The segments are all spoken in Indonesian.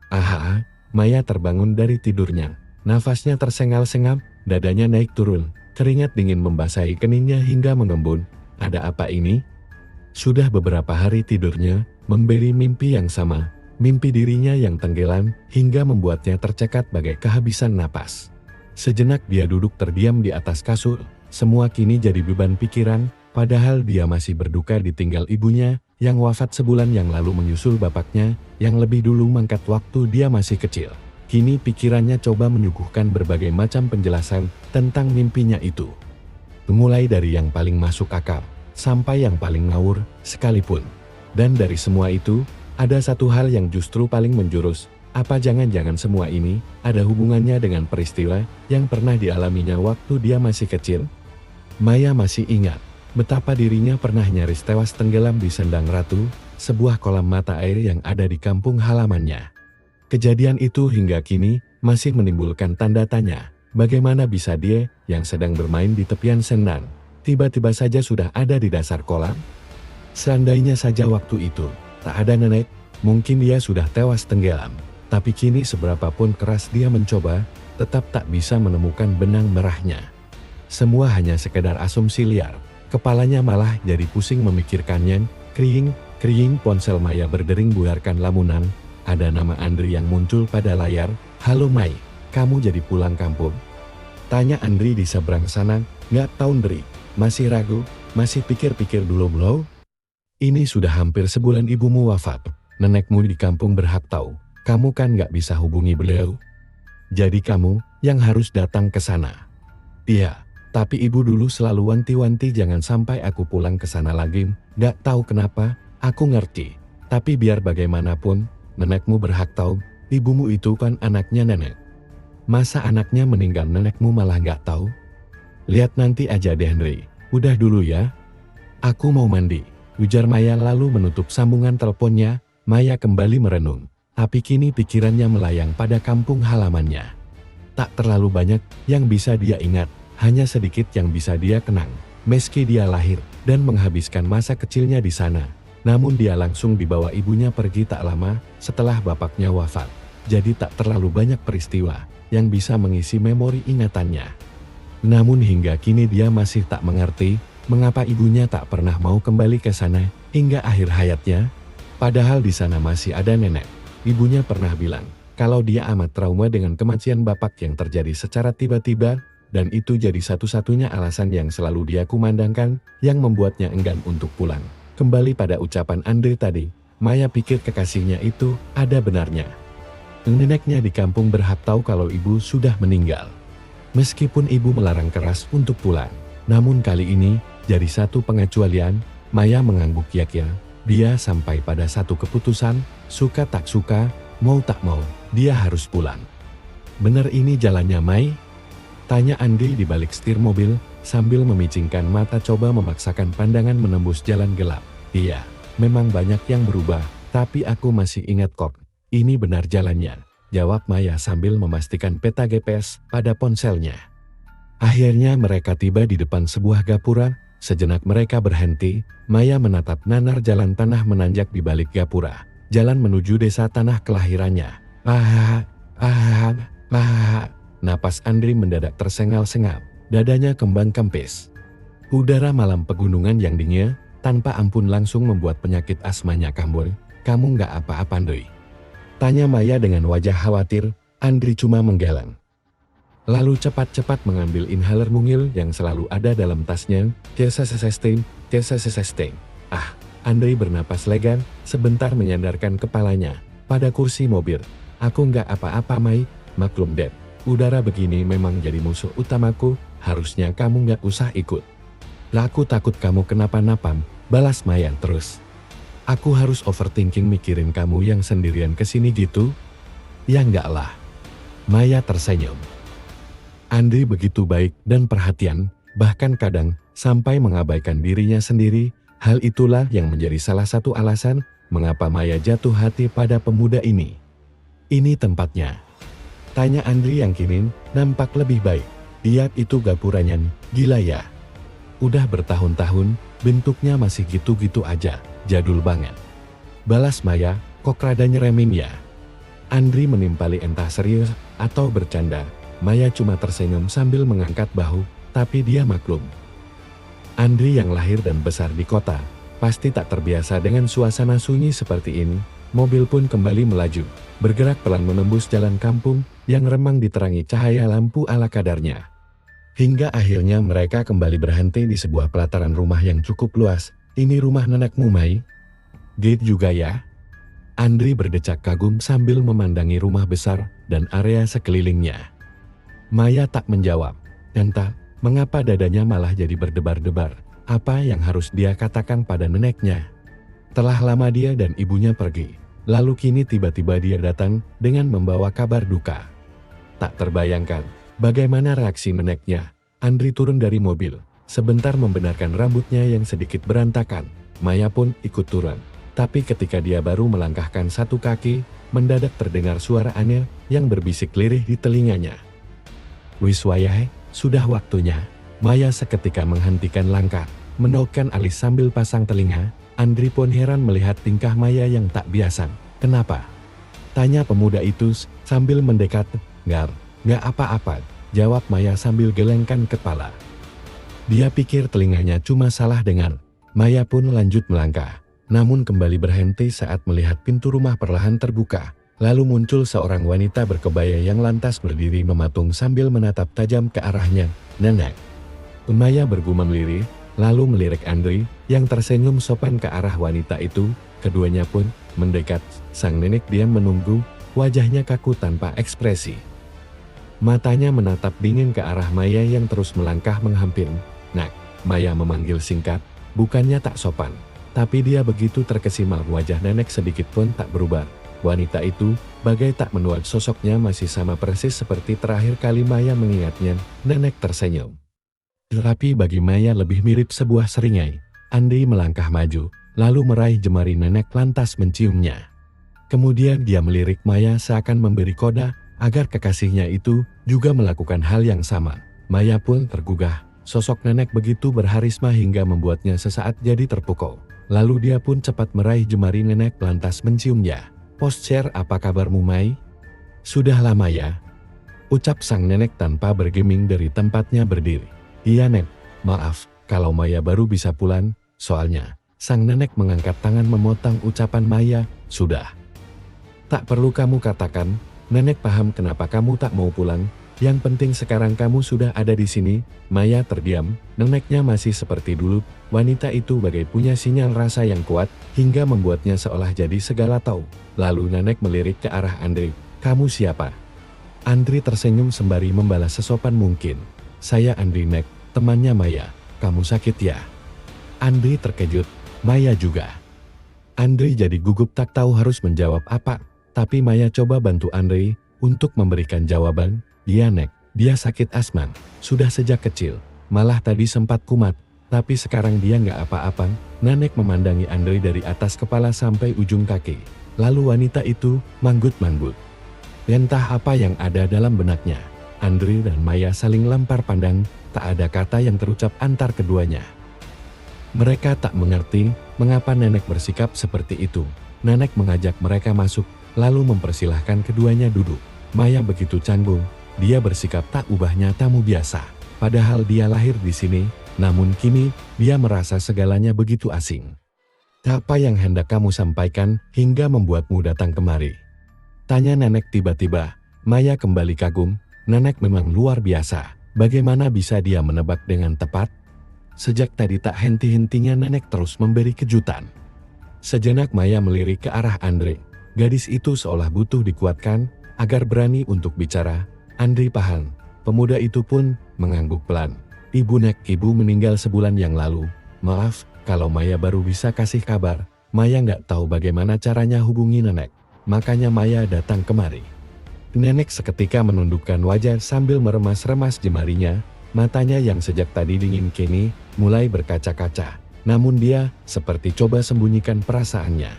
Aha, Maya terbangun dari tidurnya. Nafasnya tersengal-sengal, dadanya naik turun. Keringat dingin membasahi keningnya hingga mengembun. Ada apa ini? Sudah beberapa hari tidurnya, memberi mimpi yang sama. Mimpi dirinya yang tenggelam, hingga membuatnya tercekat bagai kehabisan napas. Sejenak dia duduk terdiam di atas kasur. Semua kini jadi beban pikiran, padahal dia masih berduka ditinggal ibunya, yang wafat sebulan yang lalu menyusul bapaknya, yang lebih dulu mangkat waktu dia masih kecil. Kini pikirannya coba menyuguhkan berbagai macam penjelasan tentang mimpinya itu. Mulai dari yang paling masuk akal, sampai yang paling ngawur sekalipun. Dan dari semua itu, ada satu hal yang justru paling menjurus. Apa jangan-jangan semua ini ada hubungannya dengan peristiwa yang pernah dialaminya waktu dia masih kecil? Maya masih ingat betapa dirinya pernah nyaris tewas tenggelam di Sendang Ratu, sebuah kolam mata air yang ada di kampung halamannya. Kejadian itu hingga kini masih menimbulkan tanda tanya. Bagaimana bisa dia yang sedang bermain di tepian Sendang, tiba-tiba saja sudah ada di dasar kolam? Seandainya saja waktu itu tak ada nenek, mungkin dia sudah tewas tenggelam. Tapi kini seberapapun keras dia mencoba, tetap tak bisa menemukan benang merahnya. Semua hanya sekedar asumsi liar. Kepalanya malah jadi pusing memikirkannya. Kering ponsel Maya berdering buarkan lamunan. Ada nama Andri yang muncul pada layar. "Halo Mai, kamu jadi pulang kampung?" Tanya Andri di seberang sana. "Nggak tahu Andri, masih ragu, masih pikir-pikir dulu bro. Ini sudah hampir sebulan ibumu wafat. Nenekmu di kampung berhak tahu. Kamu kan nggak bisa hubungi beliau. Jadi kamu yang harus datang ke sana." "Iya, tapi ibu dulu selalu wanti-wanti jangan sampai aku pulang ke sana lagi. Nggak tahu kenapa, aku ngerti. Tapi biar bagaimanapun, nenekmu berhak tahu. Ibumu itu kan anaknya nenek. Masa anaknya meninggal nenekmu malah nggak tahu? Lihat nanti aja deh Henry. Udah dulu ya. Aku mau mandi," ujar Maya lalu menutup sambungan teleponnya. Maya kembali merenung, tapi kini pikirannya melayang pada kampung halamannya. Tak terlalu banyak yang bisa dia ingat, hanya sedikit yang bisa dia kenang. Meski dia lahir dan menghabiskan masa kecilnya di sana, namun dia langsung dibawa ibunya pergi tak lama setelah bapaknya wafat. Jadi tak terlalu banyak peristiwa yang bisa mengisi memori ingatannya. Namun hingga kini dia masih tak mengerti mengapa ibunya tak pernah mau kembali ke sana hingga akhir hayatnya. Padahal di sana masih ada nenek. Ibunya pernah bilang kalau dia amat trauma dengan kematian bapak yang terjadi secara tiba-tiba, dan itu jadi satu-satunya alasan yang selalu dia kumandangkan yang membuatnya enggan untuk pulang. Kembali pada ucapan Andre tadi, Maya pikir kekasihnya itu ada benarnya. Neneknya di kampung berhak tahu kalau ibu sudah meninggal. Meskipun ibu melarang keras untuk pulang, namun kali ini jadi satu pengecualian. Maya mengangguk yakin. Dia sampai pada satu keputusan, suka tak suka, mau tak mau, dia harus pulang. "Bener ini jalannya Mai?" tanya Andri di balik setir mobil, sambil memicingkan mata coba memaksakan pandangan menembus jalan gelap. "Iya, memang banyak yang berubah, tapi aku masih ingat kok, ini benar jalannya," jawab Maya sambil memastikan peta GPS pada ponselnya. Akhirnya mereka tiba di depan sebuah gapura. Sejenak mereka berhenti. Maya menatap nanar jalan tanah menanjak di balik gapura. Jalan menuju desa tanah kelahirannya. Napas Andri mendadak tersengal-sengal. Dadanya kembang kempis. Udara malam pegunungan yang dingin tanpa ampun langsung membuat penyakit asmanya kambuh. "Kamu nggak apa-apa Andri?" tanya Maya dengan wajah khawatir. Andri cuma menggeleng. Lalu cepat-cepat mengambil inhaler mungil yang selalu ada dalam tasnya. Tiasa sesesting. Andri bernapas lega, sebentar menyandarkan kepalanya pada kursi mobil. "Aku nggak apa-apa Mai, maklum Dad. Udara begini memang jadi musuh utamaku, harusnya kamu nggak usah ikut." "Lah aku takut kamu kenapa-napa," balas Maya terus. "Aku harus overthinking mikirin kamu yang sendirian kesini gitu?" "Ya enggak lah." Maya tersenyum. Andri begitu baik dan perhatian, bahkan kadang sampai mengabaikan dirinya sendiri. Hal itulah yang menjadi salah satu alasan mengapa Maya jatuh hati pada pemuda ini. "Ini tempatnya?" tanya Andri yang kini nampak lebih baik. "Lihat itu gapuranya, gila ya. Udah bertahun-tahun, bentuknya masih gitu-gitu aja, jadul banget," balas Maya. "Kok rada nyeremin ya?" Andri menimpali entah serius atau bercanda. Maya cuma tersenyum sambil mengangkat bahu, tapi dia maklum. Andri yang lahir dan besar di kota, pasti tak terbiasa dengan suasana sunyi seperti ini. Mobil pun kembali melaju, bergerak pelan menembus jalan kampung yang remang diterangi cahaya lampu ala kadarnya. Hingga akhirnya mereka kembali berhenti di sebuah pelataran rumah yang cukup luas. Ini rumah nenekmu, Mai? Gate juga ya? Andri berdecak kagum sambil memandangi rumah besar dan area sekelilingnya. Maya tak menjawab. Entah mengapa dadanya malah jadi berdebar-debar. Apa yang harus dia katakan pada neneknya? Telah lama dia dan ibunya pergi. Lalu kini tiba-tiba dia datang dengan membawa kabar duka. Tak terbayangkan bagaimana reaksi neneknya. Andri turun dari mobil. Sebentar membenarkan rambutnya yang sedikit berantakan. Maya pun ikut turun. Tapi ketika dia baru melangkahkan satu kaki, mendadak terdengar suara aneh yang berbisik lirih di telinganya. Wis wayahe, sudah waktunya. Maya seketika menghentikan langkah, menolehkan alis sambil pasang telinga. Andri pun heran melihat tingkah Maya yang tak biasa. Kenapa? Tanya pemuda itu sambil mendekat. Nggak apa-apa, jawab Maya sambil gelengkan kepala. Dia pikir telinganya cuma salah dengar. Maya pun lanjut melangkah, namun kembali berhenti saat melihat pintu rumah perlahan terbuka. Lalu muncul seorang wanita berkebaya yang lantas berdiri mematung sambil menatap tajam ke arahnya. Nenek. Maya bergumam lirih, lalu melirik Andri yang tersenyum sopan ke arah wanita itu. Keduanya pun mendekat. Sang nenek diam menunggu, wajahnya kaku tanpa ekspresi. Matanya menatap dingin ke arah Maya yang terus melangkah menghampiri. Nak, Maya memanggil singkat, bukannya tak sopan. Tapi dia begitu terkesima, wajah nenek sedikit pun tak berubah. Wanita itu, bagai tak menua, sosoknya masih sama persis seperti terakhir kali Maya mengingatnya. Nenek tersenyum. Tetapi bagi Maya lebih mirip sebuah seringai. Andri melangkah maju, lalu meraih jemari nenek lantas menciumnya. Kemudian dia melirik Maya seakan memberi kode agar kekasihnya itu juga melakukan hal yang sama. Maya pun tergugah, sosok nenek begitu berharisma hingga membuatnya sesaat jadi terpukau. Lalu dia pun cepat meraih jemari nenek lantas menciumnya. Post-share, apa kabarmu Mai? Sudah lama ya? Ucap sang nenek tanpa bergeming dari tempatnya berdiri. Iya Nek, maaf, kalau Maya baru bisa pulang, soalnya. Sang nenek mengangkat tangan memotong ucapan Maya. Sudah. Tak perlu kamu katakan, nenek paham kenapa kamu tak mau pulang. Yang penting sekarang kamu sudah ada di sini. Maya terdiam, neneknya masih seperti dulu. Wanita itu bagai punya sinyal rasa yang kuat, hingga membuatnya seolah jadi segala tahu. Lalu nenek melirik ke arah Andri. Kamu siapa? Andri tersenyum sembari membalas sesopan mungkin. Saya Andri Nek, temannya Maya. Kamu sakit ya? Andri terkejut, Maya juga. Andri jadi gugup tak tahu harus menjawab apa. Tapi Maya coba bantu Andri untuk memberikan jawaban. Dia Nek, dia sakit asma. Sudah sejak kecil. Malah tadi sempat kumat. Tapi sekarang dia nggak apa-apa. Nenek memandangi Andri dari atas kepala sampai ujung kaki. Lalu wanita itu manggut-manggut. Entah apa yang ada dalam benaknya. Andri dan Maya saling lempar pandang, tak ada kata yang terucap antar keduanya. Mereka tak mengerti mengapa nenek bersikap seperti itu. Nenek mengajak mereka masuk, lalu mempersilahkan keduanya duduk. Maya begitu canggung, dia bersikap tak ubahnya tamu biasa. Padahal dia lahir di sini, namun kini dia merasa segalanya begitu asing. Apa yang hendak kamu sampaikan hingga membuatmu datang kemari? Tanya nenek tiba-tiba. Maya kembali kagum, nenek memang luar biasa. Bagaimana bisa dia menebak dengan tepat? Sejak tadi tak henti-hentinya nenek terus memberi kejutan. Sejenak Maya melirik ke arah Andri. Gadis itu seolah butuh dikuatkan agar berani untuk bicara. Andri paham. Pemuda itu pun mengangguk pelan. Ibu Nek, ibu meninggal sebulan yang lalu. Maaf, kalau Maya baru bisa kasih kabar. Maya nggak tahu bagaimana caranya hubungi nenek. Makanya Maya datang kemari. Nenek seketika menundukkan wajah sambil meremas-remas jemarinya. Matanya yang sejak tadi dingin kini mulai berkaca-kaca. Namun dia seperti coba sembunyikan perasaannya.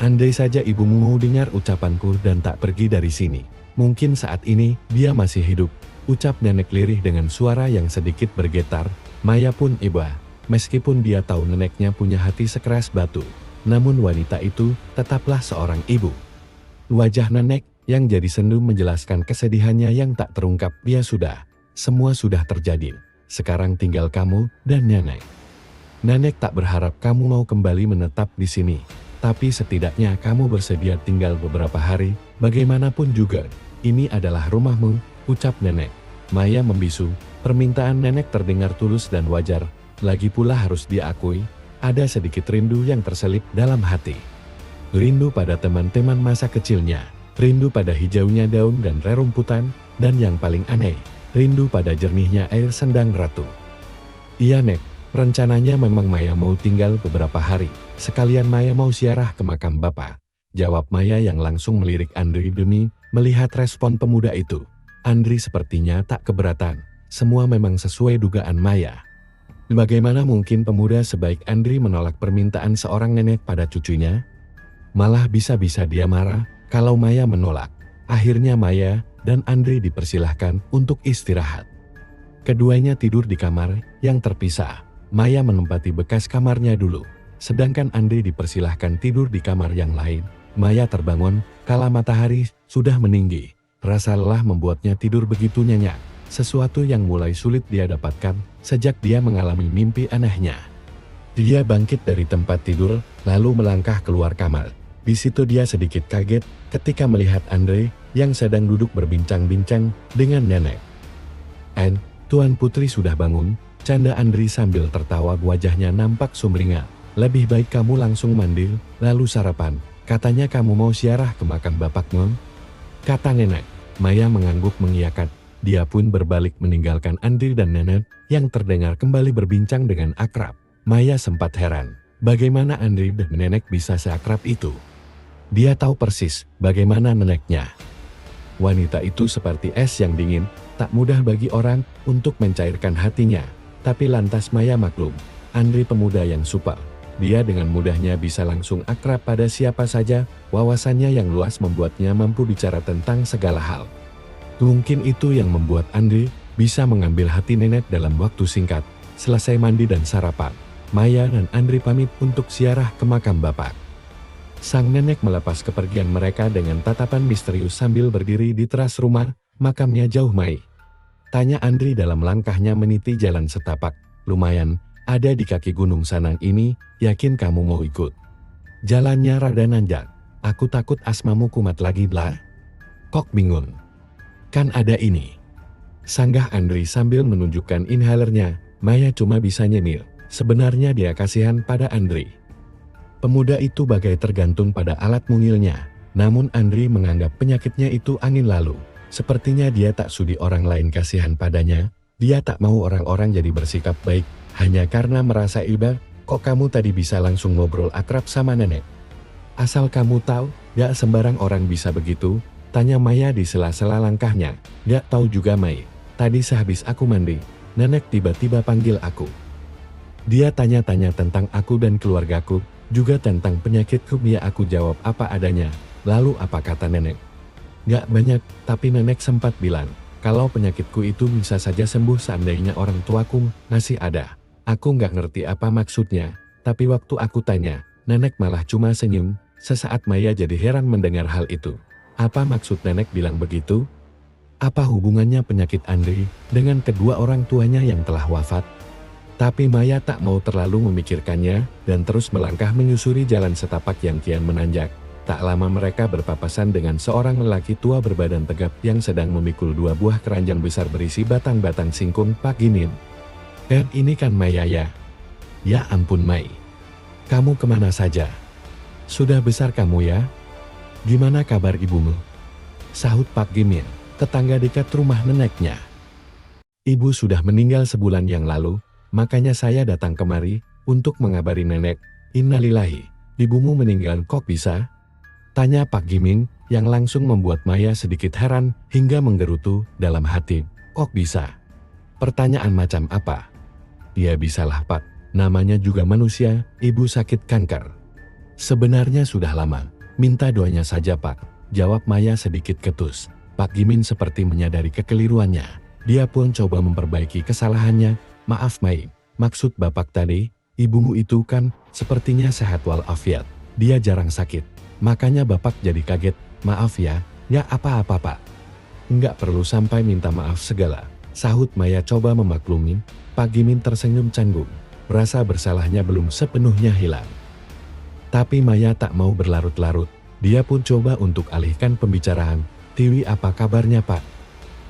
Andai saja ibumu mau dengar ucapanku dan tak pergi dari sini. Mungkin saat ini dia masih hidup. Ucap nenek lirih dengan suara yang sedikit bergetar. Maya pun iba. Meskipun dia tahu neneknya punya hati sekeras batu. Namun wanita itu tetaplah seorang ibu. Wajah nenek yang jadi sendu menjelaskan kesedihannya yang tak terungkap. Ya sudah, semua sudah terjadi. Sekarang tinggal kamu dan nenek. Nenek tak berharap kamu mau kembali menetap di sini. Tapi setidaknya kamu bersedia tinggal beberapa hari. Bagaimanapun juga, ini adalah rumahmu, ucap nenek. Maya membisu. Permintaan nenek terdengar tulus dan wajar. Lagi pula harus diakui, ada sedikit rindu yang terselip dalam hati. Rindu pada teman-teman masa kecilnya. Rindu pada hijaunya daun dan rerumputan. Dan yang paling aneh, rindu pada jernihnya air sendang ratu. Iya Nek, rencananya memang Maya mau tinggal beberapa hari. Sekalian Maya mau ziarah ke makam Bapak. Jawab Maya yang langsung melirik Andri demi melihat respon pemuda itu. Andri sepertinya tak keberatan. Semua memang sesuai dugaan Maya. Bagaimana mungkin pemuda sebaik Andri menolak permintaan seorang nenek pada cucunya? Malah bisa-bisa dia marah kalau Maya menolak. Akhirnya Maya dan Andri dipersilahkan untuk istirahat. Keduanya tidur di kamar yang terpisah. Maya menempati bekas kamarnya dulu. Sedangkan Andri dipersilahkan tidur di kamar yang lain. Maya terbangun kala matahari sudah meninggi. Rasa lelah membuatnya tidur begitu nyenyak. Sesuatu yang mulai sulit dia dapatkan sejak dia mengalami mimpi anehnya. Dia bangkit dari tempat tidur lalu melangkah keluar kamar. Di situ dia sedikit kaget ketika melihat Andre yang sedang duduk berbincang-bincang dengan nenek. Tuan Putri sudah bangun, canda Andri sambil tertawa. Wajahnya nampak sumringah. Lebih baik kamu langsung mandi, lalu sarapan. Katanya kamu mau ziarah ke makam bapakmu, kata nenek. Maya mengangguk mengiyakan. Dia pun berbalik meninggalkan Andri dan nenek yang terdengar kembali berbincang dengan akrab. Maya sempat heran, bagaimana Andri dan nenek bisa seakrab itu. Dia tahu persis bagaimana neneknya. Wanita itu seperti es yang dingin, tak mudah bagi orang untuk mencairkan hatinya. Tapi lantas Maya maklum, Andri pemuda yang supel. Dia dengan mudahnya bisa langsung akrab pada siapa saja. Wawasannya yang luas membuatnya mampu bicara tentang segala hal. Mungkin itu yang membuat Andri bisa mengambil hati nenek dalam waktu singkat. Selesai mandi dan sarapan, Maya dan Andri pamit untuk ziarah ke makam Bapak. Sang nenek melepas kepergian mereka dengan tatapan misterius sambil berdiri di teras rumah. Makamnya jauh Mai? Tanya Andri dalam langkahnya meniti jalan setapak. Lumayan, ada di kaki Gunung Sanang ini, yakin kamu mau ikut? Jalannya rada nanjak. Aku takut asmamu kumat lagi lah. Kok bingung? Kan ada ini. Sanggah Andri sambil menunjukkan inhalernya. Maya cuma bisa nyemil. Sebenarnya dia kasihan pada Andri. Pemuda itu bagai tergantung pada alat mungilnya. Namun Andri menganggap penyakitnya itu angin lalu. Sepertinya dia tak sudi orang lain kasihan padanya. Dia tak mau orang-orang jadi bersikap baik hanya karena merasa iba. Kok kamu tadi bisa langsung ngobrol akrab sama nenek? Asal kamu tahu, gak sembarang orang bisa begitu. Tanya Maya di sela-sela langkahnya. Gak tahu juga Mai. Tadi sehabis aku mandi, nenek tiba-tiba panggil aku. Dia tanya-tanya tentang aku dan keluargaku, juga tentang penyakitku. Ya aku jawab apa adanya. Lalu apa kata nenek? Gak banyak, tapi nenek sempat bilang, kalau penyakitku itu bisa saja sembuh seandainya orang tuaku masih ada. Aku gak ngerti apa maksudnya, tapi waktu aku tanya, nenek malah cuma senyum. Sesaat Maya jadi heran mendengar hal itu. Apa maksud nenek bilang begitu? Apa hubungannya penyakit Andri dengan kedua orang tuanya yang telah wafat? Tapi Maya tak mau terlalu memikirkannya dan terus melangkah menyusuri jalan setapak yang kian menanjak. Tak lama mereka berpapasan dengan seorang lelaki tua berbadan tegap yang sedang memikul dua buah keranjang besar berisi batang-batang singkong. Pak Gimin. Ini kan Maya ya? Ya ampun Mai. Kamu kemana saja? Sudah besar kamu ya? Gimana kabar ibumu? Sahut Pak Gimin, tetangga dekat rumah neneknya. Ibu sudah meninggal sebulan yang lalu, makanya saya datang kemari untuk mengabari nenek. Innalillahi, ibumu meninggal kok bisa? Tanya Pak Gimin yang langsung membuat Maya sedikit heran hingga menggerutu dalam hati. Kok bisa? Pertanyaan macam apa? Ya bisalah Pak, namanya juga manusia, ibu sakit kanker. Sebenarnya sudah lama. Minta doanya saja Pak, jawab Maya sedikit ketus. Pak Gimin seperti menyadari kekeliruannya. Dia pun coba memperbaiki kesalahannya. Maaf Mai, maksud Bapak tadi, ibumu itu kan sepertinya sehat walafiat. Dia jarang sakit, makanya Bapak jadi kaget. Maaf ya, nggak apa-apa Pak. Nggak perlu sampai minta maaf segala, sahut Maya coba memaklumi. Pak Gimin tersenyum canggung, rasa bersalahnya belum sepenuhnya hilang. Tapi Maya tak mau berlarut-larut, dia pun coba untuk alihkan pembicaraan. Tiwi apa kabarnya Pak?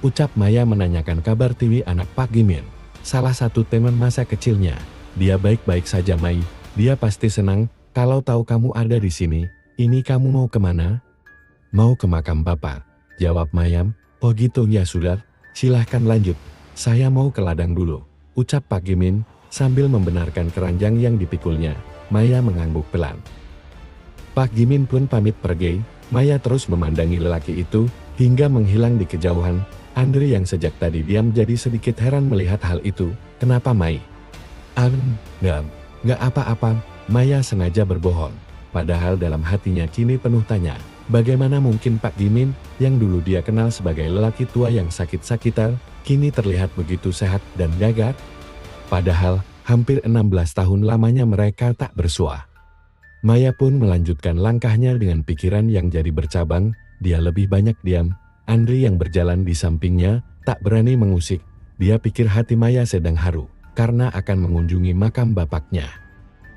Ucap Maya menanyakan kabar Tiwi anak Pak Gimin, salah satu teman masa kecilnya. Dia baik-baik saja Mai, dia pasti senang kalau tahu kamu ada di sini. Ini kamu mau kemana? Mau ke makam Bapak, jawab Mayam. Oh gitu ya sudah, silahkan lanjut. Saya mau ke ladang dulu, ucap Pak Gimin sambil membenarkan keranjang yang dipikulnya. Maya mengangguk pelan. Pak Gimin pun pamit pergi. Maya terus memandangi lelaki itu hingga menghilang di kejauhan. Andri yang sejak tadi diam jadi sedikit heran melihat hal itu. Kenapa Mai? Nggak apa-apa. Maya sengaja berbohong. Padahal dalam hatinya kini penuh tanya. Bagaimana mungkin Pak Gimin, yang dulu dia kenal sebagai lelaki tua yang sakit-sakitan, kini terlihat begitu sehat dan gagah? Padahal, hampir 16 tahun lamanya mereka tak bersua. Maya pun melanjutkan langkahnya dengan pikiran yang jadi bercabang. Dia lebih banyak diam. Andri yang berjalan di sampingnya, tak berani mengusik. Dia pikir hati Maya sedang haru, karena akan mengunjungi makam bapaknya.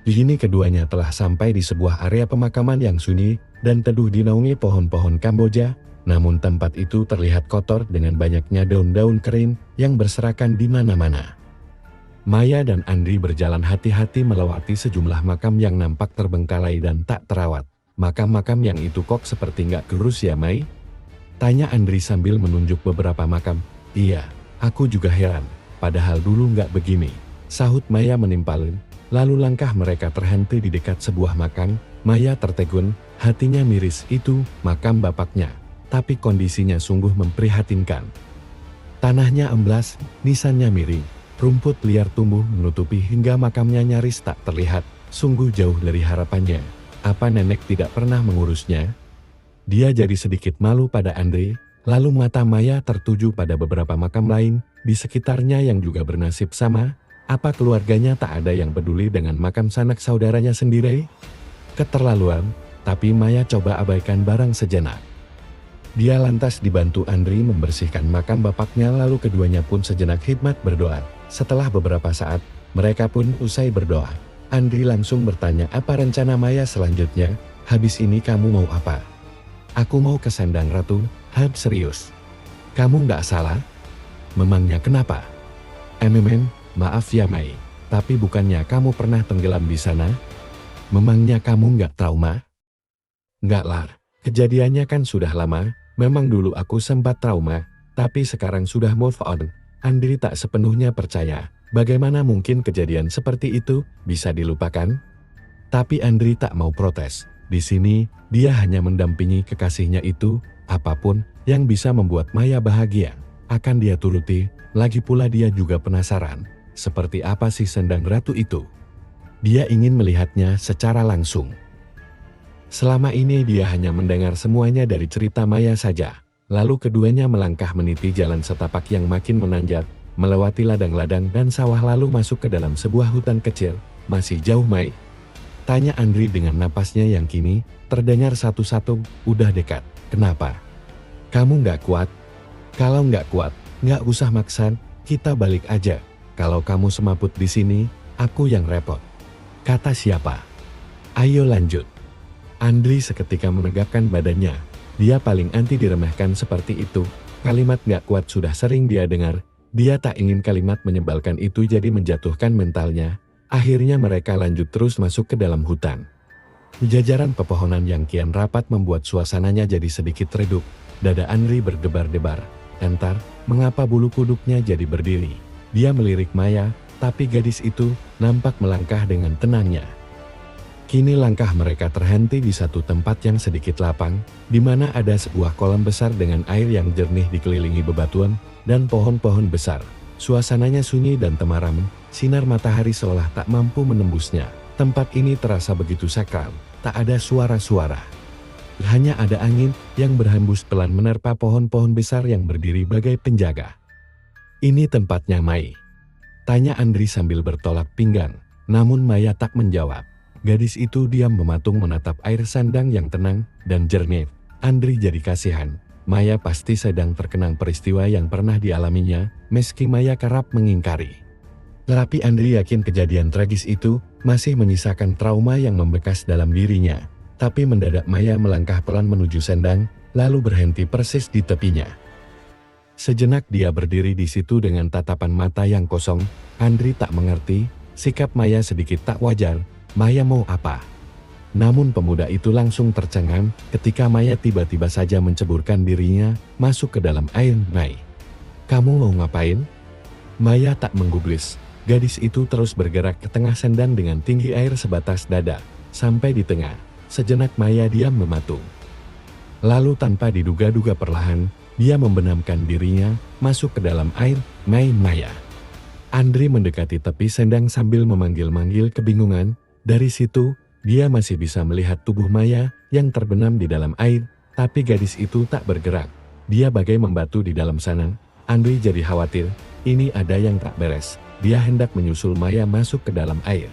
Kini keduanya telah sampai di sebuah area pemakaman yang sunyi dan teduh dinaungi pohon-pohon Kamboja. Namun tempat itu terlihat kotor dengan banyaknya daun-daun kering yang berserakan di mana-mana. Maya dan Andri berjalan hati-hati melewati sejumlah makam yang nampak terbengkalai dan tak terawat. Makam-makam yang itu kok seperti nggak kurus ya Mai? Tanya Andri sambil menunjuk beberapa makam. Iya, aku juga heran, padahal dulu nggak begini, sahut Maya menimpalin. Lalu langkah mereka terhenti di dekat sebuah makam. Maya tertegun, hatinya miris. Itu makam bapaknya, tapi kondisinya sungguh memprihatinkan. Tanahnya amblas, nisannya miring, rumput liar tumbuh menutupi hingga makamnya nyaris tak terlihat. Sungguh jauh dari harapannya. Apa nenek tidak pernah mengurusnya? Dia jadi sedikit malu pada Andre. Lalu mata Maya tertuju pada beberapa makam lain di sekitarnya yang juga bernasib sama. Apa keluarganya tak ada yang peduli dengan makam sanak saudaranya sendiri? Keterlaluan, tapi Maya coba abaikan barang sejenak. Dia lantas dibantu Andri membersihkan makam bapaknya, lalu keduanya pun sejenak khidmat berdoa. Setelah beberapa saat, mereka pun usai berdoa. Andri langsung bertanya apa rencana Maya selanjutnya. Habis ini kamu mau apa? Aku mau ke Sandang Ratu. Serius? Kamu nggak salah? Memangnya kenapa? Maaf ya Mai, tapi bukannya kamu pernah tenggelam di sana? Memangnya kamu nggak trauma? Nggak lah, kejadiannya kan sudah lama. Memang dulu aku sempat trauma, tapi sekarang sudah move on. Andri tak sepenuhnya percaya. Bagaimana mungkin kejadian seperti itu bisa dilupakan? Tapi Andri tak mau protes. Di sini, dia hanya mendampingi kekasihnya itu. Apapun yang bisa membuat Maya bahagia, akan dia turuti. Lagi pula dia juga penasaran. Seperti apa sih Sandang Ratu itu? Dia ingin melihatnya secara langsung. Selama ini dia hanya mendengar semuanya dari cerita Maya saja. Lalu keduanya melangkah meniti jalan setapak yang makin menanjak, melewati ladang-ladang dan sawah lalu masuk ke dalam sebuah hutan kecil. Masih jauh Mai? Tanya Andri dengan napasnya yang kini terdengar satu-satu. Udah dekat. Kenapa? Kamu nggak kuat? Kalau nggak kuat, nggak usah maksa, kita balik aja. Kalau kamu semaput di sini, aku yang repot. Kata siapa? Ayo lanjut. Andri seketika menegakkan badannya. Dia paling anti diremehkan seperti itu. Kalimat nggak kuat sudah sering dia dengar. Dia tak ingin kalimat menyebalkan itu jadi menjatuhkan mentalnya. Akhirnya mereka lanjut terus masuk ke dalam hutan. Jajaran pepohonan yang kian rapat membuat suasananya jadi sedikit redup. Dada Andri berdebar-debar. Entar, mengapa bulu kuduknya jadi berdiri? Dia melirik Maya, tapi gadis itu nampak melangkah dengan tenangnya. Kini langkah mereka terhenti di satu tempat yang sedikit lapang, di mana ada sebuah kolam besar dengan air yang jernih dikelilingi bebatuan dan pohon-pohon besar. Suasananya sunyi dan temaram, sinar matahari seolah tak mampu menembusnya. Tempat ini terasa begitu sakral, tak ada suara-suara. Hanya ada angin yang berhembus pelan menerpa pohon-pohon besar yang berdiri bagai penjaga. Ini tempatnya Mai? Tanya Andri sambil bertolak pinggang, namun Maya tak menjawab. Gadis itu diam mematung menatap air sandang yang tenang dan jernih. Andri jadi kasihan. Maya pasti sedang terkenang peristiwa yang pernah dialaminya, meski Maya kerap mengingkari. Tetapi Andri yakin kejadian tragis itu masih menyisakan trauma yang membekas dalam dirinya. Tapi mendadak Maya melangkah pelan menuju sendang, lalu berhenti persis di tepinya. Sejenak dia berdiri di situ dengan tatapan mata yang kosong. Andri tak mengerti, sikap Maya sedikit tak wajar. Maya mau apa? Namun pemuda itu langsung tercengang ketika Maya tiba-tiba saja menceburkan dirinya masuk ke dalam air. "Mai, kamu mau ngapain?" Maya tak menggubris. Gadis itu terus bergerak ke tengah sendang dengan tinggi air sebatas dada. Sampai di tengah, sejenak Maya diam mematung. Lalu tanpa diduga-duga perlahan, dia membenamkan dirinya masuk ke dalam air. "Mai, Maya." Andri mendekati tepi sendang sambil memanggil-manggil kebingungan. Dari situ, dia masih bisa melihat tubuh Maya yang terbenam di dalam air, tapi gadis itu tak bergerak. Dia bagai membatu di dalam sana. Andri jadi khawatir, ini ada yang tak beres. Dia hendak menyusul Maya masuk ke dalam air.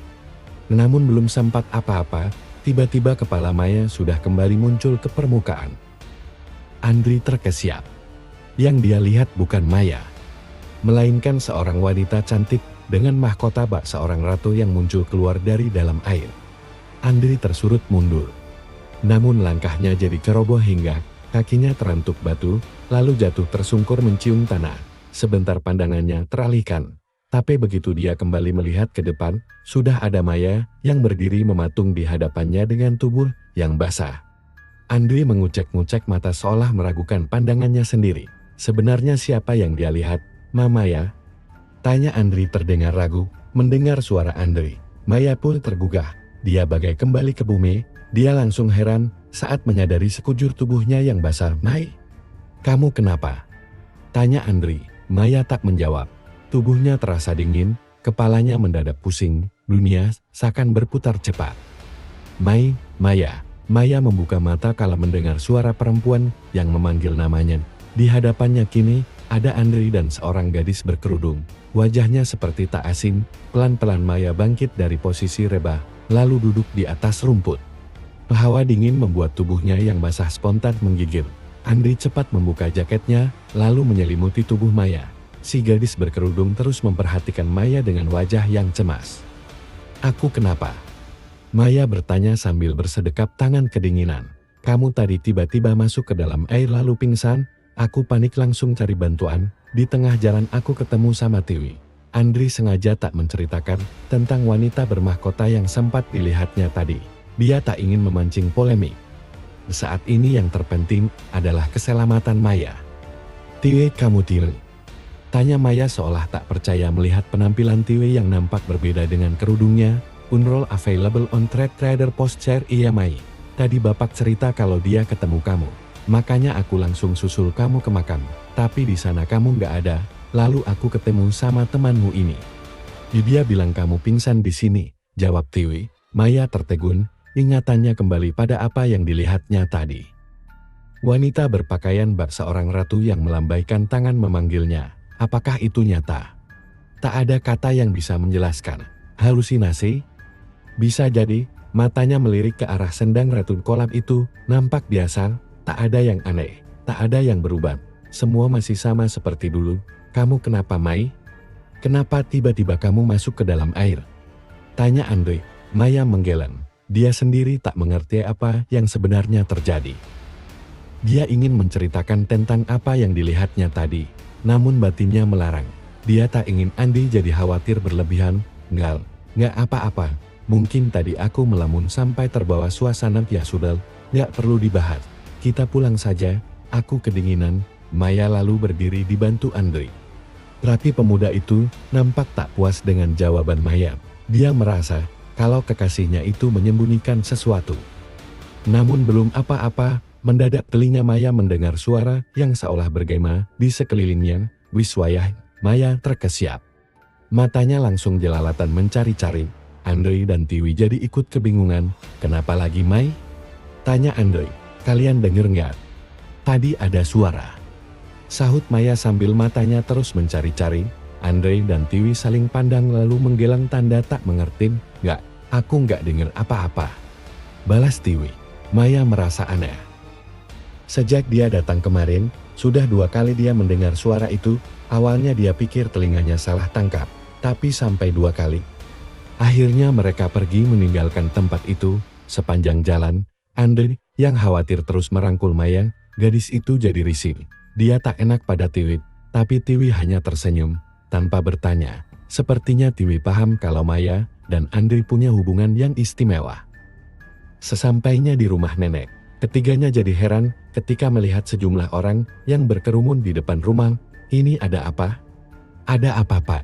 Namun belum sempat apa-apa, tiba-tiba kepala Maya sudah kembali muncul ke permukaan. Andri terkesiap. Yang dia lihat bukan Maya, melainkan seorang wanita cantik dengan mahkota bak seorang ratu yang muncul keluar dari dalam air. Andri tersurut mundur. Namun langkahnya jadi ceroboh hingga kakinya terantuk batu, lalu jatuh tersungkur mencium tanah. Sebentar pandangannya teralihkan. Tapi begitu dia kembali melihat ke depan, sudah ada Maya yang berdiri mematung di hadapannya dengan tubuh yang basah. Andri mengucek-ngucek mata seolah meragukan pandangannya sendiri. Sebenarnya siapa yang dia lihat? "Maya?" tanya Andri terdengar ragu. Mendengar suara Andri, Maya pun tergugah. Dia bagai kembali ke bumi. Dia langsung heran saat menyadari sekujur tubuhnya yang basah. "Mai, kamu kenapa?" tanya Andri. Maya tak menjawab. Tubuhnya terasa dingin, kepalanya mendadak pusing, dunia seakan berputar cepat. "Mai, Maya." Maya membuka mata kala mendengar suara perempuan yang memanggil namanya. Di hadapannya kini ada Andri dan seorang gadis berkerudung. Wajahnya seperti tak asing. Pelan-pelan Maya bangkit dari posisi rebah, lalu duduk di atas rumput. Hawa dingin membuat tubuhnya yang basah spontan menggigil. Andri cepat membuka jaketnya, lalu menyelimuti tubuh Maya. Si gadis berkerudung terus memperhatikan Maya dengan wajah yang cemas. "Aku kenapa?" Maya bertanya sambil bersedekap tangan kedinginan. "Kamu tadi tiba-tiba masuk ke dalam air lalu pingsan. Aku panik langsung cari bantuan. Di tengah jalan aku ketemu sama Tiwi." Andri sengaja tak menceritakan tentang wanita bermahkota yang sempat dilihatnya tadi. Dia tak ingin memancing polemik. Saat ini yang terpenting adalah keselamatan Maya. "Tiwi, kamu Tiwi?" tanya Maya seolah tak percaya melihat penampilan Tiwi yang nampak berbeda dengan kerudungnya. "Unroll available on Trade Trader Post Share." "Iya Mai, tadi bapak cerita kalau dia ketemu kamu. Makanya aku langsung susul kamu ke makam. Tapi di sana kamu nggak ada. Lalu aku ketemu sama temanmu ini. Dia bilang kamu pingsan di sini," jawab Tiwi. Maya tertegun, ingatannya kembali pada apa yang dilihatnya tadi. Wanita berpakaian bak seorang ratu yang melambaikan tangan memanggilnya. Apakah itu nyata? Tak ada kata yang bisa menjelaskan. Halusinasi? Bisa jadi. Matanya melirik ke arah sendang ratu kolam itu, nampak biasa. Tak ada yang aneh, tak ada yang berubah. Semua masih sama seperti dulu. "Kamu kenapa, Mai? Kenapa tiba-tiba kamu masuk ke dalam air?" tanya Andri. Maya menggeleng. Dia sendiri tak mengerti apa yang sebenarnya terjadi. Dia ingin menceritakan tentang apa yang dilihatnya tadi, namun batinnya melarang. Dia tak ingin Andri jadi khawatir berlebihan. Nggak apa-apa. Mungkin tadi aku melamun sampai terbawa suasana." "Ya sudah, nggak perlu dibahas. Kita pulang saja, aku kedinginan." Maya lalu berdiri dibantu Andri. Tapi pemuda itu nampak tak puas dengan jawaban Maya. Dia merasa kalau kekasihnya itu menyembunyikan sesuatu. Namun belum apa-apa, mendadak telinga Maya mendengar suara yang seolah bergema di sekelilingnya. "Wiswayah." Maya terkesiap. Matanya langsung jelalatan mencari-cari. Andri dan Tiwi jadi ikut kebingungan. "Kenapa lagi, Mai?" tanya Andri. "Kalian denger nggak? Tadi ada suara," sahut Maya sambil matanya terus mencari-cari. Andri dan Tiwi saling pandang lalu menggeleng tanda tak mengerti. "Nggak, aku nggak denger apa-apa," balas Tiwi. Maya merasa aneh. Sejak dia datang kemarin, sudah 2 kali dia mendengar suara itu. Awalnya dia pikir telinganya salah tangkap, tapi sampai 2 kali. Akhirnya mereka pergi meninggalkan tempat itu. Sepanjang jalan, Andre yang khawatir terus merangkul Maya. Gadis itu jadi risih. Dia tak enak pada Tiwi, tapi Tiwi hanya tersenyum, tanpa bertanya. Sepertinya Tiwi paham kalau Maya dan Andre punya hubungan yang istimewa. Sesampainya di rumah nenek, ketiganya jadi heran ketika melihat sejumlah orang yang berkerumun di depan rumah. Ini ada apa? Ada apa, Pak?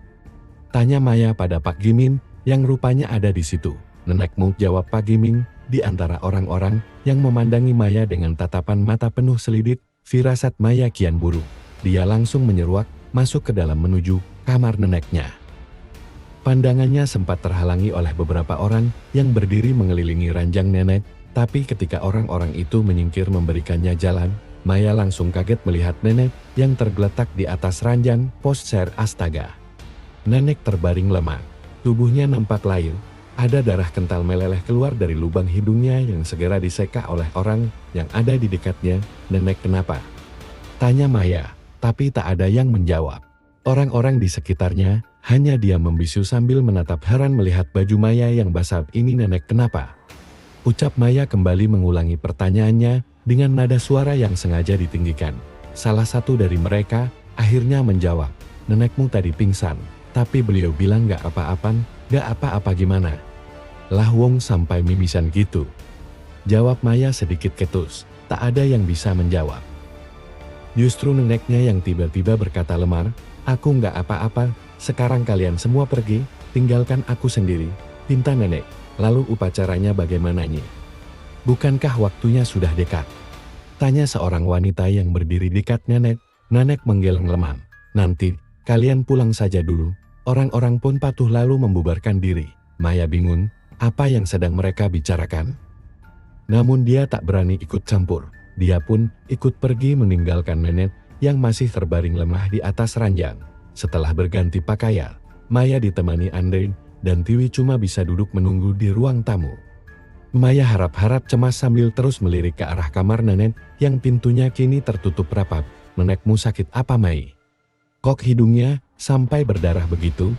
Tanya Maya pada Pak Gimin yang rupanya ada di situ. Nenekmu, jawab Pak Gimin, di antara orang-orang yang memandangi Maya dengan tatapan mata penuh selidit. Firasat Maya kian buruk. Dia langsung menyeruak masuk ke dalam menuju kamar neneknya. Pandangannya sempat terhalangi oleh beberapa orang yang berdiri mengelilingi ranjang nenek, tapi ketika orang-orang itu menyingkir memberikannya jalan, Maya langsung kaget melihat nenek yang tergeletak di atas ranjang poster. Astaga. Nenek terbaring lemah. Tubuhnya nampak layu. Ada darah kental meleleh keluar dari lubang hidungnya yang segera diseka oleh orang yang ada di dekatnya. Nenek kenapa? Tanya Maya, tapi tak ada yang menjawab. Orang-orang di sekitarnya hanya diam membisu sambil menatap heran melihat baju Maya yang basah. Ini nenek kenapa? Ucap Maya kembali mengulangi pertanyaannya dengan nada suara yang sengaja ditinggikan. Salah satu dari mereka akhirnya menjawab, nenekmu tadi pingsan, tapi beliau bilang gak apa-apa. Gak apa-apa gimana? Lah wong sampai mimisan gitu. Jawab Maya sedikit ketus, tak ada yang bisa menjawab. Justru neneknya yang tiba-tiba berkata lemar, aku gak apa-apa, sekarang kalian semua pergi, tinggalkan aku sendiri. Pinta nenek, lalu upacaranya bagaimananya? Bukankah waktunya sudah dekat? Tanya seorang wanita yang berdiri dekat nenek. Nenek menggeleng lemah. Nanti, kalian pulang saja dulu. Orang-orang pun patuh lalu membubarkan diri. Maya bingung, apa yang sedang mereka bicarakan? Namun dia tak berani ikut campur. Dia pun ikut pergi meninggalkan nenek yang masih terbaring lemah di atas ranjang. Setelah berganti pakaian, Maya ditemani Andre dan Tiwi cuma bisa duduk menunggu di ruang tamu. Maya harap-harap cemas sambil terus melirik ke arah kamar nenek yang pintunya kini tertutup rapat. Nenekmu sakit apa, Mai? Kok hidungnya sampai berdarah begitu?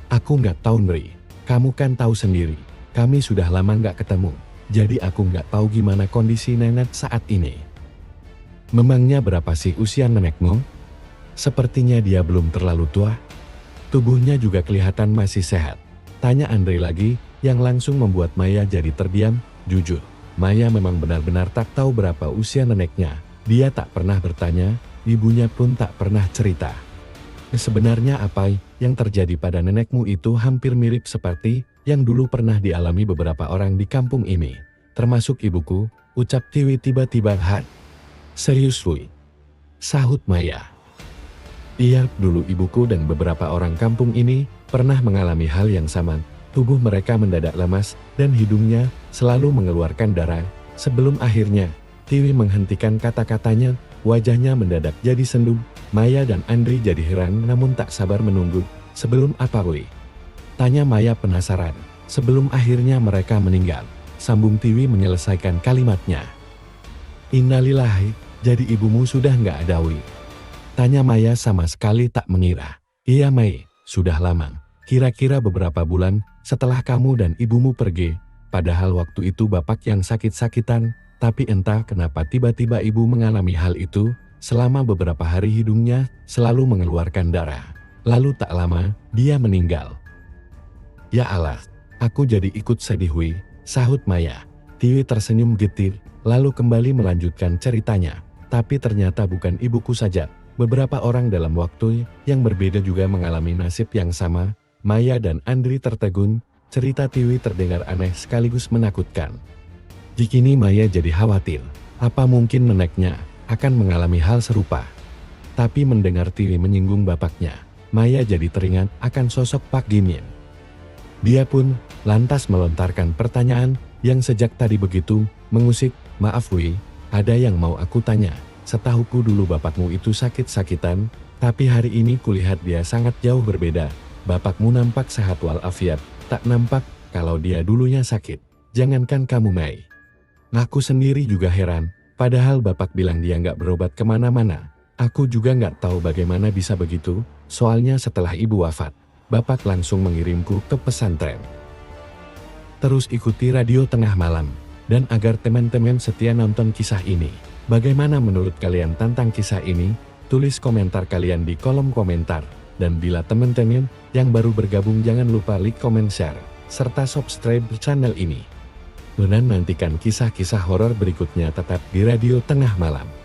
Aku nggak tahu, Nri. Kamu kan tahu sendiri, kami sudah lama nggak ketemu. Jadi aku nggak tahu gimana kondisi nenek saat ini. Memangnya berapa sih usia nenekmu? Sepertinya dia belum terlalu tua. Tubuhnya juga kelihatan masih sehat. Tanya Andre lagi, yang langsung membuat Maya jadi terdiam. Jujur, Maya memang benar-benar tak tahu berapa usia neneknya. Dia tak pernah bertanya, ibunya pun tak pernah cerita. Sebenarnya apa yang terjadi pada nenekmu itu hampir mirip seperti yang dulu pernah dialami beberapa orang di kampung ini. Termasuk ibuku, ucap Tiwi tiba-tiba. Serius Wui? Sahut Maya. Iya, dulu ibuku dan beberapa orang kampung ini pernah mengalami hal yang sama. Tubuh mereka mendadak lemas dan hidungnya selalu mengeluarkan darah. Sebelum akhirnya, Tiwi menghentikan kata-katanya, wajahnya mendadak jadi sendu. Maya dan Andre jadi heran namun tak sabar menunggu. Sebelum apa, Wui? Tanya Maya penasaran. Sebelum akhirnya mereka meninggal. Sambung Tiwi menyelesaikan kalimatnya. Innalillahi, jadi ibumu sudah nggak ada, Wui? Tanya Maya sama sekali tak mengira. Iya, Mai, sudah lama. Kira-kira beberapa bulan setelah kamu dan ibumu pergi. Padahal waktu itu bapak yang sakit-sakitan. Tapi entah kenapa tiba-tiba ibu mengalami hal itu. Selama beberapa hari hidungnya selalu mengeluarkan darah. Lalu tak lama, dia meninggal. Ya Allah, aku jadi ikut sedih, Wui, sahut Maya. Tiwi tersenyum getir, lalu kembali melanjutkan ceritanya. Tapi ternyata bukan ibuku saja. Beberapa orang dalam waktu yang berbeda juga mengalami nasib yang sama. Maya dan Andre tertegun, cerita Tiwi terdengar aneh sekaligus menakutkan. Kini Maya jadi khawatir, apa mungkin neneknya akan mengalami hal serupa. Tapi mendengar Tiwi menyinggung bapaknya, Maya jadi teringat akan sosok Pak Gimin. Dia pun lantas melontarkan pertanyaan yang sejak tadi begitu mengusik. Maaf Wui, ada yang mau aku tanya. Setahuku dulu bapakmu itu sakit-sakitan, tapi hari ini kulihat dia sangat jauh berbeda. Bapakmu nampak sehat walafiat, tak nampak kalau dia dulunya sakit. Jangankan kamu, Mai. Aku sendiri juga heran, Padahal bapak bilang dia nggak berobat kemana-mana. Aku juga nggak tahu bagaimana bisa begitu, soalnya setelah ibu wafat, bapak langsung mengirimku ke pesantren. Terus ikuti Radio Tengah Malam. Dan agar teman-teman setia nonton kisah ini, bagaimana menurut kalian tentang kisah ini? Tulis komentar kalian di kolom komentar. Dan bila teman-teman yang baru bergabung jangan lupa like, comment, share, serta subscribe channel ini. Dan nantikan kisah-kisah horor berikutnya tetap di Radio Tengah Malam.